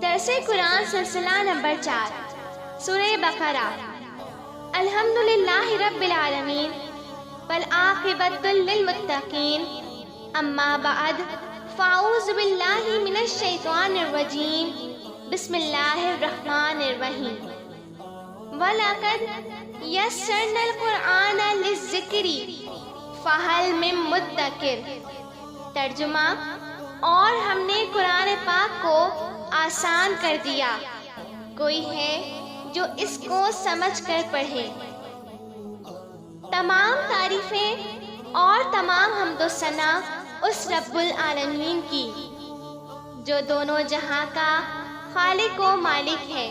درس قرآن سلسلہ نمبر 4 سورہ بقرہ۔ الحمدللہ رب العالمین والعاقبۃ للمتقین، اما بعد فاعوذ باللہ من الشیطان الرجیم، بسم اللہ الرحمن الرحیم۔ وَلَقَدْ يَسَّرْنَا الْقُرْآنَ لِلذِّكْرِ فَهَلْ مِن مُّدَّكِرٍ۔ ترجمہ: اور ہم نے قرآن پاک کو آسان کر دیا، کوئی ہے جو اس کو سمجھ کر پڑھے۔ تمام تعریفیں اور تمام حمد و ثنا اس رب العالمین کی جو دونوں جہاں کا خالق و مالک ہے۔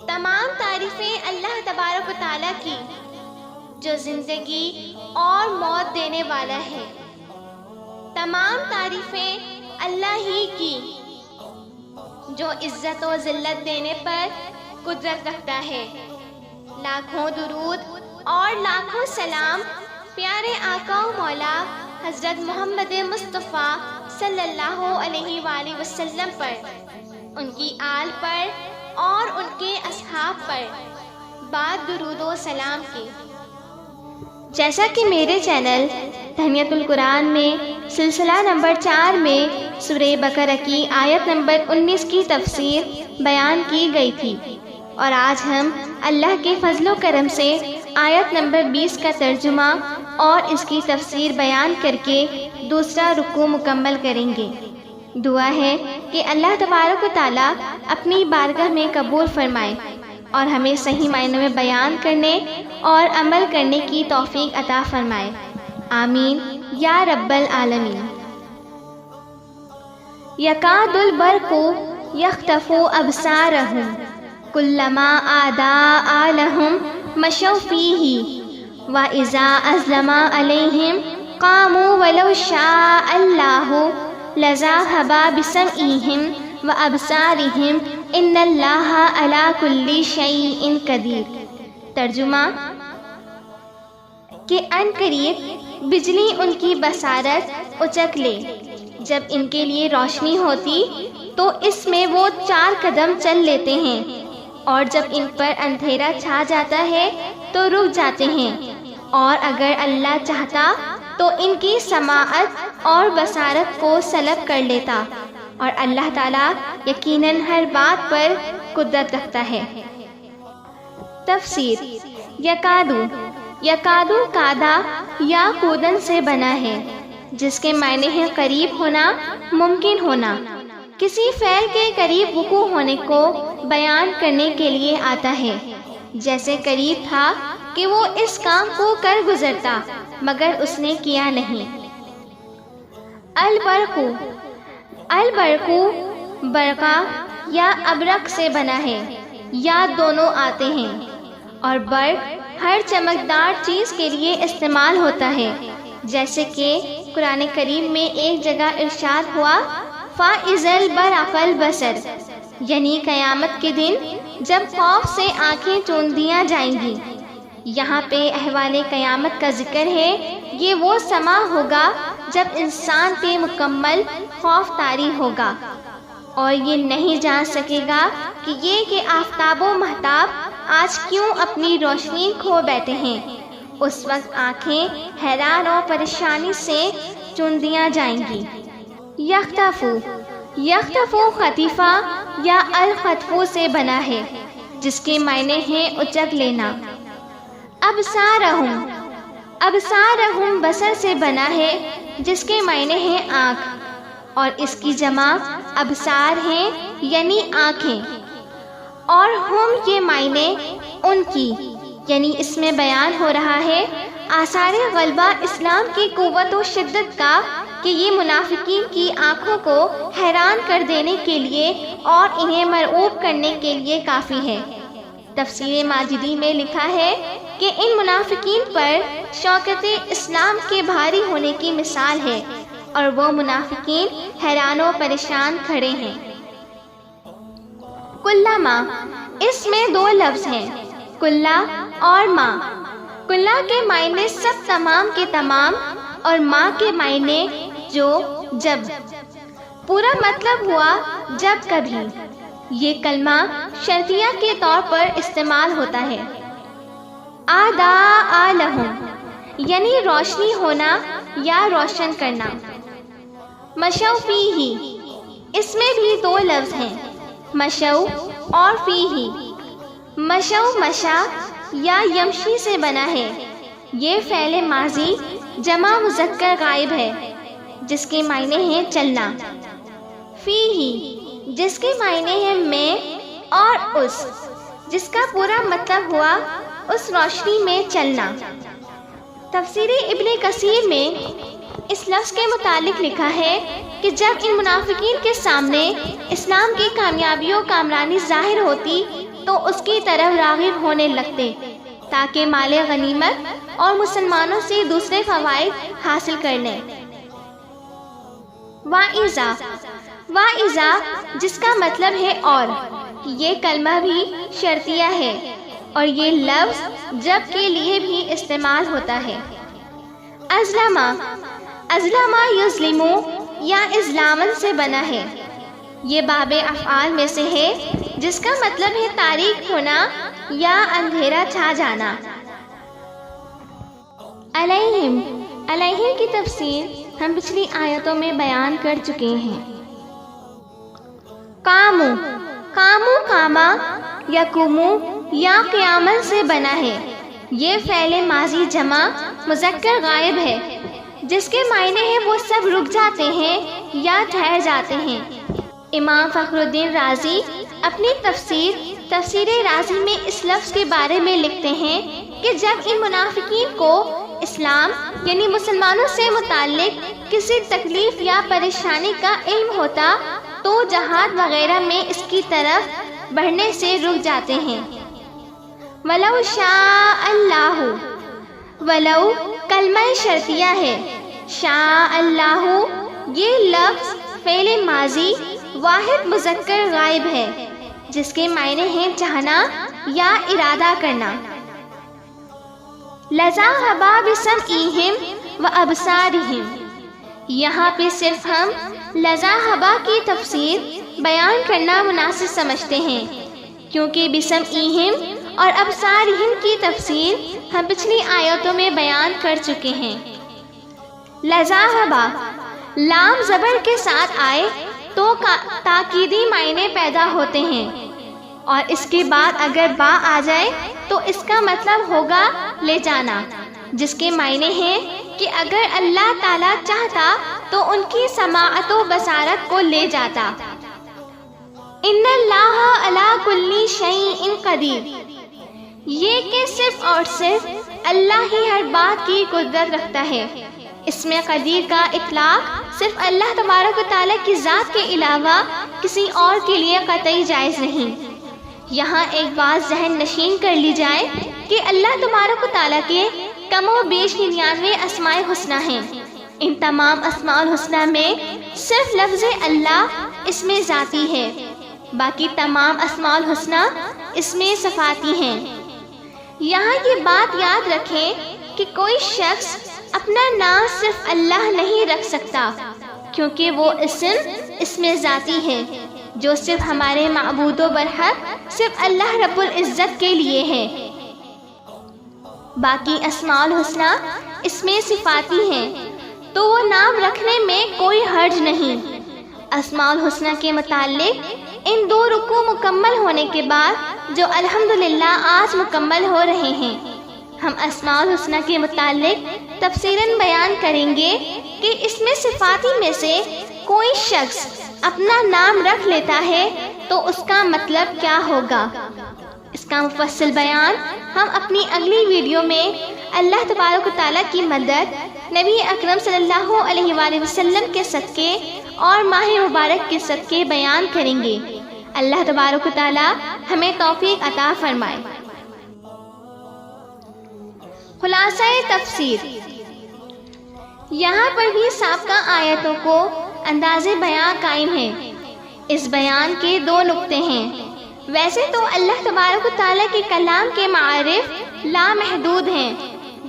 تمام تعریفیں اللہ تبارک و تعالیٰ کی جو زندگی اور موت دینے والا ہے۔ تمام تعریفیں اللہ ہی کی جو عزت و ذلت دینے پر قدرت رکھتا ہے۔ لاکھوں درود اور لاکھوں سلام پیارے آقا و مولا حضرت محمد مصطفیٰ صلی اللہ علیہ وآلہ وسلم پر، ان کی آل پر اور ان کے اصحاب پر، بعد درود و سلام کے۔ جیسا کہ میرے چینل تہنیت القرآن میں سلسلہ نمبر 4 میں سورہ بقرہ کی آیت نمبر 19 کی تفسیر بیان کی گئی تھی، اور آج ہم اللہ کے فضل و کرم سے آیت نمبر 20 کا ترجمہ اور اس کی تفسیر بیان کر کے دوسرا رکوع مکمل کریں گے۔ دعا ہے کہ اللہ تبارک و تعالیٰ اپنی بارگاہ میں قبول فرمائے اور ہمیں صحیح معنوں میں بیان کرنے اور عمل کرنے کی توفیق عطا فرمائے، آمین یا رب العالمین۔ یکاد البرق یخطف ابصارهم کلما اضاء لهم مشوا فیہ واذا اظلم علیہم قاموا ولو شاء اللہ لذهب بسمعهم وابصارهم ان اللہ علی کل شیء قدیر۔ ترجمہ: کہ ان قریب بجلی ان کی بصارت اچک لے، جب ان کے لیے روشنی ہوتی تو اس میں وہ 4 قدم چل لیتے ہیں، اور جب ان پر اندھیرا چھا جاتا ہے تو رک جاتے ہیں، اور اگر اللہ چاہتا تو ان کی سماعت اور بصارت کو سلب کر لیتا، اور اللہ تعالیٰ یقیناً ہر بات پر قدرت رکھتا ہے۔ تفسیر: یکادو کادا یا کودن سے بنا ہے، جس کے معنی ہے قریب ہونا، ممکن ہونا، کسی فعل کے قریب وقوع ہونے کو بیان کرنے کے لیے آتا ہے، جیسے قریب تھا کہ وہ اس کام کو کر گزرتا مگر اس نے کیا نہیں۔ البرق برقع یا ابرق سے بنا ہے، یا دونوں آتے ہیں، اور برق ہر چمکدار چیز کے لیے استعمال ہوتا ہے، جیسے کہ قرآن کریم میں ایک جگہ ارشاد ہوا فَإِذَا الْبَرَقَ الْبَصَرُ، یعنی قیامت کے دن جب خوف سے آنکھیں چون دیا جائیں گی۔ یہاں پہ احوال قیامت کا ذکر ہے، یہ وہ سما ہوگا جب انسان پہ مکمل خوف طاری ہوگا، اور یہ نہیں جان سکے گا کہ آفتاب و مہتاب آج کیوں اپنی روشنی کھو بیٹھے ہیں۔ اس وقت آنکھیں حیران اور پریشانی سے چون دیا جائیں گی۔ یخطفو خطیفہ یا الخطفو سے بنا ہے، جس کے معنی ہیں اچک لینا۔ ابصارہم بصر سے بنا ہے، جس کے معنی ہیں آنکھ، اور اس کی جمع ابصار ہیں یعنی آنکھیں، اور ہم یہ معنی ان کی، یعنی اس میں بیان ہو رہا ہے آثار غلبہ اسلام کی قوت و شدت کا، کہ یہ منافقین کی آنکھوں کو حیران کر دینے کے لیے اور انہیں مرعوب کرنے کے لیے کافی ہے۔ تفسیر ماجدی میں لکھا ہے کہ ان منافقین پر شوکت اسلام کے بھاری ہونے کی مثال ہے، اور وہ منافقین حیران و پریشان کھڑے ہیں۔ کلما، اس میں 2 لفظ ہیں، کلا اور ما۔ کلا کے معنی سب، تمام کے تمام، اور ماں کے معنی جو جب، پورا مطلب ہوا جب کبھی۔ یہ کلمہ شرطیہ کے طور پر استعمال ہوتا ہے۔ آداء لہم یعنی روشنی ہونا یا روشن کرنا۔ مشوا فیہ اس میں بھی دو لفظ ہیں، مشوا اور فیہ۔ مشوا مشا یا یمشی سے بنا ہے۔ یہ فعل ماضی جمع مذکر غائب ہے جس کے معنی ہیں چلنا۔ فیہ جس کے معنی ہیں میں اور اس، جس کا پورا مطلب ہوا اس روشنی میں چلنا۔ تفسیر ابن کثیر میں اس لفظ کے متعلق لکھا ہے کہ جب ان منافقین کے سامنے اسلام کی کامیابی و کامرانی ظاہر ہوتی تو اس کی طرف راغب ہونے لگتے تاکہ مال غنیمت اور مسلمانوں سے دوسرے فوائد حاصل کر لیں۔ واعظہ واعظہ جس کا مطلب ہے اور، یہ کلمہ بھی شرطیہ ہے اور یہ لفظ جب کے لیے بھی استعمال ہوتا ہے۔ ازلمہ ازلمہ یظلمو یا اظلامن سے بنا ہے۔ یہ باب افعال میں سے ہے جس کا مطلب ہے تاریک ہونا یا اندھیرا چھا جانا۔ علیہم علیہم کی تفسیر ہم پچھلی آیتوں میں بیان کر چکے ہیں۔ قامو قامو قاما یقومو یا قیامن سے بنا ہے۔ یہ فعل ماضی جمع مذکر غائب ہے جس کے معنی ہے وہ سب رک جاتے ہیں یا ٹھہر جاتے ہیں۔ امام فخر الدین رازی اپنی تفسیر رازی میں اس لفظ کے بارے میں لکھتے ہیں کہ جب ان منافقین کو اسلام یعنی مسلمانوں سے متعلق کسی تکلیف یا پریشانی کا علم ہوتا تو جہاد وغیرہ میں اس کی طرف بڑھنے سے رک جاتے ہیں۔ ولو شاء اللہ ولو کلمہ شرطیہ ہے، شاء اللہ یہ لفظ فعل ماضی واحد مذکر غائب ہے جس کے معنی ہیں چاہنا یا ارادہ کرنا۔ لذهب بسمعهم وابصارهم یہاں پہ صرف ہم لذهب کی تفسیر بیان کرنا مناسب سمجھتے ہیں کیونکہ بسمعهم اور ابصارهم کی تفسیر ہم پچھلی آیتوں میں بیان کر چکے ہیں۔ لذهب لام زبر کے ساتھ آئے تو تاکیدی معنی پیدا ہوتے ہیں اور اس کے بعد اگر با آ جائے تو اس کا مطلب ہوگا لے جانا، جس کے معنی ہیں کہ اگر اللہ تعالیٰ چاہتا تو ان کی سماعت و بصارت کو لے جاتا۔ ان اللہ علی کل شیء قدیر یہ کہ صرف اور صرف اللہ ہی ہر بات کی قدرت رکھتا ہے۔ اس میں قدیر کا اطلاق صرف اللہ تبارک و تعالیٰ کی ذات کے علاوہ کسی اور کے لیے قطعی جائز نہیں۔ یہاں ایک بات ذہن نشین کر لی جائے کہ اللہ تبارک و تعالیٰ کے کم و بیش 99 اسماء الحسنی ہیں۔ ان تمام اسماء الحسنی میں صرف لفظ اللہ اسم ذاتی ہے، باقی تمام اسماء الحسنی اسم صفاتی ہیں۔ یہاں یہ بات یاد رکھیں کہ کوئی شخص اپنا نام صرف اللہ نہیں رکھ سکتا کیونکہ وہ اسم ذاتی ہے جو صرف ہمارے معبود و برحق صرف اللہ رب العزت کے لیے ہے۔ باقی اسماء الحسنی اسم صفاتی ہیں تو وہ نام رکھنے میں کوئی حرج نہیں۔ اسماء الحسنی کے متعلق ان 2 رکوع مکمل ہونے کے بعد جو الحمدللہ آج مکمل ہو رہے ہیں، ہم اسماء الحسنی کے متعلق تفصیلاً بیان کریں گے کہ اس میں صفاتی میں سے کوئی شخص اپنا نام رکھ لیتا ہے تو اس کا مطلب کیا ہوگا۔ اس کا مفصل بیان ہم اپنی اگلی ویڈیو میں اللہ تبارک و تعالیٰ کی مدد، نبی اکرم صلی اللہ علیہ وآلہ وسلم کے صدقے اور ماہ مبارک کے صدقے بیان کریں گے۔ اللہ تبارک و تعالیٰ ہمیں توفیق عطا فرمائے۔ خلاصہ تفسیر یہاں پر بھی سابقہ آیتوں کو انداز بیان قائم ہے۔ اس بیان کے 2 نقطے ہیں۔ ویسے تو اللہ تبارک و تعالیٰ کے کلام کے معارف لامحدود ہیں،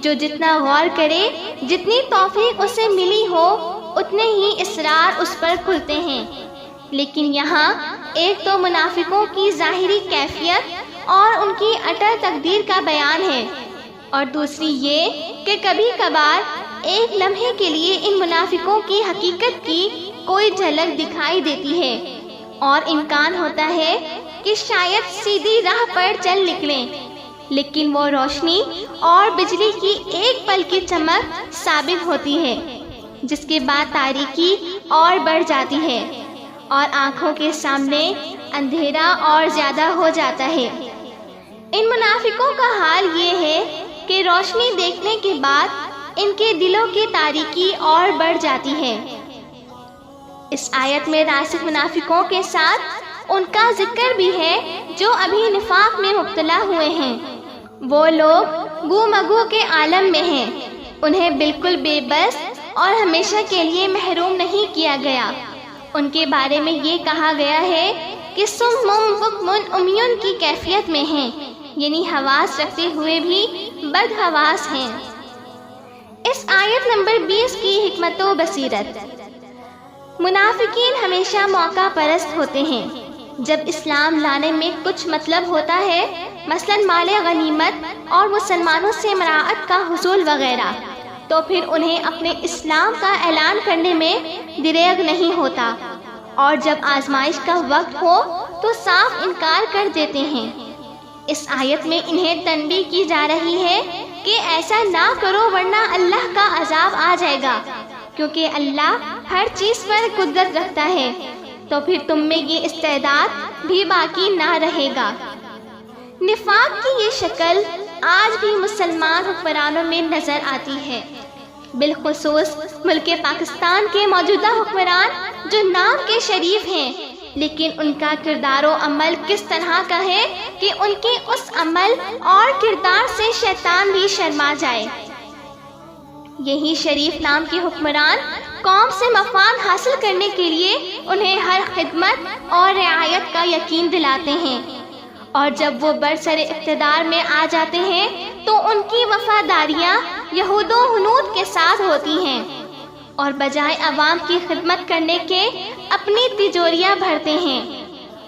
جو جتنا غور کرے، جتنی توفیق اسے ملی ہو، اتنے ہی اسرار اس پر کھلتے ہیں۔ لیکن یہاں ایک تو منافقوں کی ظاہری کیفیت اور ان کی اٹل تقدیر کا بیان ہے، اور دوسری یہ کہ کبھی کبھار ایک لمحے کے لیے ان منافقوں کی حقیقت کی کوئی جھلک دکھائی دیتی ہے، اور امکان ہوتا ہے کہ شاید سیدھی راہ پر چل نکلیں، لیکن وہ روشنی اور بجلی کی ایک پل کی چمک ثابت ہوتی ہے، جس کے بعد تاریکی اور بڑھ جاتی ہے اور آنکھوں کے سامنے اندھیرا اور زیادہ ہو جاتا ہے۔ ان منافقوں کا حال یہ ہے کہ روشنی دیکھنے کے بعد ان کے دلوں کی تاریکی اور بڑھ جاتی ہے۔ اس آیت میں راسخ منافقوں کے ساتھ ان کا ذکر بھی ہے جو ابھی نفاق میں مبتلا ہوئے ہیں۔ وہ لوگ گو مگو کے عالم میں ہیں، انہیں بالکل بے بس اور ہمیشہ کے لیے محروم نہیں کیا گیا۔ ان کے بارے میں یہ کہا گیا ہے کہ سم بکمن عمیون کی کیفیت میں ہیں، یعنی حواس رکھتے ہوئے بھی بد حواس ہیں۔ اس آیت نمبر 20 کی حکمت و بصیرت۔ منافقین ہمیشہ موقع پرست ہوتے ہیں۔ جب اسلام لانے میں کچھ مطلب ہوتا ہے، مثلا مال غنیمت اور مسلمانوں سے مراعات کا حصول وغیرہ، تو پھر انہیں اپنے اسلام کا اعلان کرنے میں دریغ نہیں ہوتا، اور جب آزمائش کا وقت ہو تو صاف انکار کر دیتے ہیں۔ اس آیت میں انہیں تنبیہ کی جا رہی ہے کہ ایسا نہ کرو ورنہ اللہ کا عذاب آ جائے گا، کیونکہ اللہ ہر چیز پر قدرت رکھتا ہے، تو پھر تم میں یہ استعداد بھی باقی نہ رہے گا۔ نفاق کی یہ شکل آج بھی مسلمان حکمرانوں میں نظر آتی ہے، بالخصوص ملک پاکستان کے موجودہ حکمران جو نام کے شریف ہیں، لیکن ان کا کردار و عمل کس طرح کا ہے کہ ان کے اس عمل اور کردار سے شیطان بھی شرما جائے۔ یہی شریف نام کے حکمران قوم سے مفاد حاصل کرنے کے لیے انہیں ہر خدمت اور رعایت کا یقین دلاتے ہیں، اور جب وہ برسر اقتدار میں آ جاتے ہیں تو ان کی وفاداریاں یہود و ہنود کے ساتھ ہوتی ہیں، اور بجائے عوام کی خدمت کرنے کے اپنی تجوریاں بھرتے ہیں،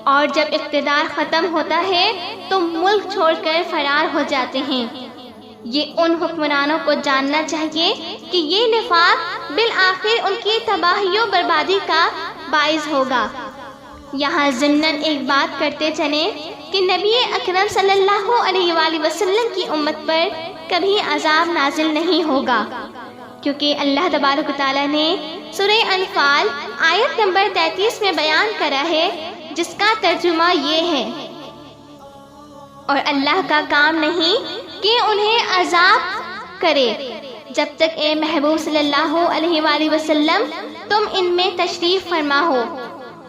اور جب اقتدار ختم ہوتا ہے تو ملک چھوڑ کر فرار ہو جاتے ہیں۔ یہ ان حکمرانوں کو جاننا چاہیے کہ یہ نفاق بالآخر ان کی تباہی و بربادی کا باعث ہوگا۔ یہاں ضمناً ایک بات کرتے چلیں کہ نبی اکرم صلی اللہ علیہ وآلہ وسلم کی امت پر کبھی عذاب نازل نہیں ہوگا، کیونکہ اللہ تبارک و تعالیٰ نے سورہ انفال آیت نمبر 33 میں بیان کرا ہے، جس کا ترجمہ یہ ہے، اور اللہ کا کام نہیں کہ انہیں عذاب کرے جب تک اے محبوب صلی اللہ علیہ وآلہ وسلم تم ان میں تشریف فرما ہو،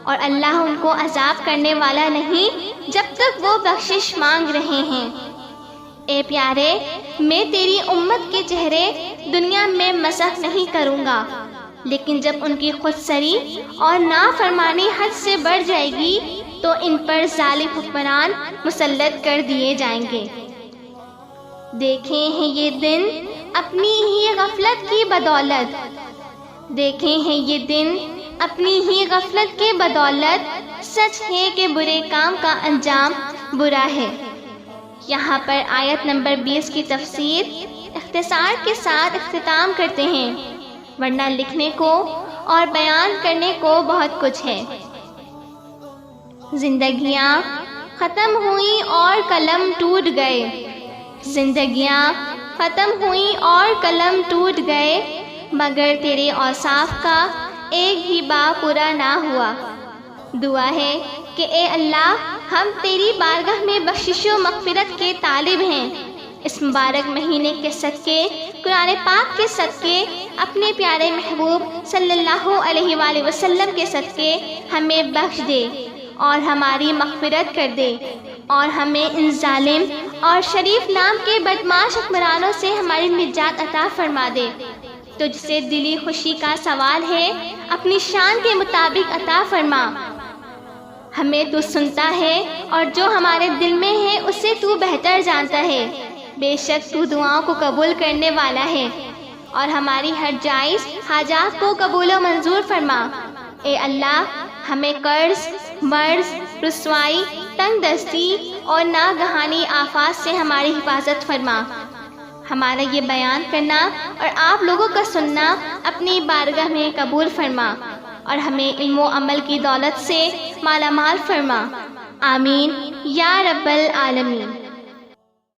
اور اللہ ان کو عذاب کرنے والا نہیں جب تک وہ بخشش مانگ رہے ہیں۔ اے پیارے، میں تیری امت کے چہرے دنیا میں مسخ نہیں کروں گا، لیکن جب ان کی خودسری اور نافرمانی حد سے بڑھ جائے گی تو ان پر ظالم حکمران مسلط کر دیے جائیں گے۔ دیکھیں ہیں یہ دن اپنی ہی غفلت کی بدولت، دیکھیں ہیں یہ دن اپنی ہی غفلت کے بدولت، سچ ہے کہ برے کام کا انجام برا ہے۔ یہاں پر آیت نمبر 20 کی تفسیر اختصار کے ساتھ اختتام کرتے ہیں، ورنہ لکھنے کو اور بیان کرنے کو بہت کچھ ہے۔ زندگیاں ختم ہوئیں اور قلم ٹوٹ گئے، زندگیاں ختم ہوئیں اور قلم ٹوٹ گئے، مگر تیرے اوصاف کا ایک بھی باب پورا نہ ہوا۔ دعا ہے کہ اے اللہ، ہم تیری بارگاہ میں بخشش و مغفرت کے طالب ہیں۔ اس مبارک مہینے کے صدقے، قرآن پاک کے صدقے، اپنے پیارے محبوب صلی اللہ علیہ وآلہ وسلم کے صدقے ہمیں بخش دے اور ہماری مغفرت کر دے، اور ہمیں ان ظالم اور شریف نام کے بدمعاش حکمرانوں سے ہماری نجات عطا فرما دے۔ تجھ سے دلی خوشی کا سوال ہے، اپنی شان کے مطابق عطا فرما۔ ہمیں تو سنتا ہے اور جو ہمارے دل میں ہے اسے تو بہتر جانتا ہے۔ بے شک تو دعاؤں کو قبول کرنے والا ہے اور ہماری ہر جائز حاجات کو قبول و منظور فرما۔ اے اللہ ہمیں قرض، مرض، رسوائی، تنگ دستی اور ناگہانی آفات سے ہماری حفاظت فرما۔ ہمارا یہ بیان کرنا اور آپ لوگوں کا سننا اپنی بارگاہ میں قبول فرما اور ہمیں علم و عمل کی دولت سے مالا مال فرما۔ آمین یا رب العالمین۔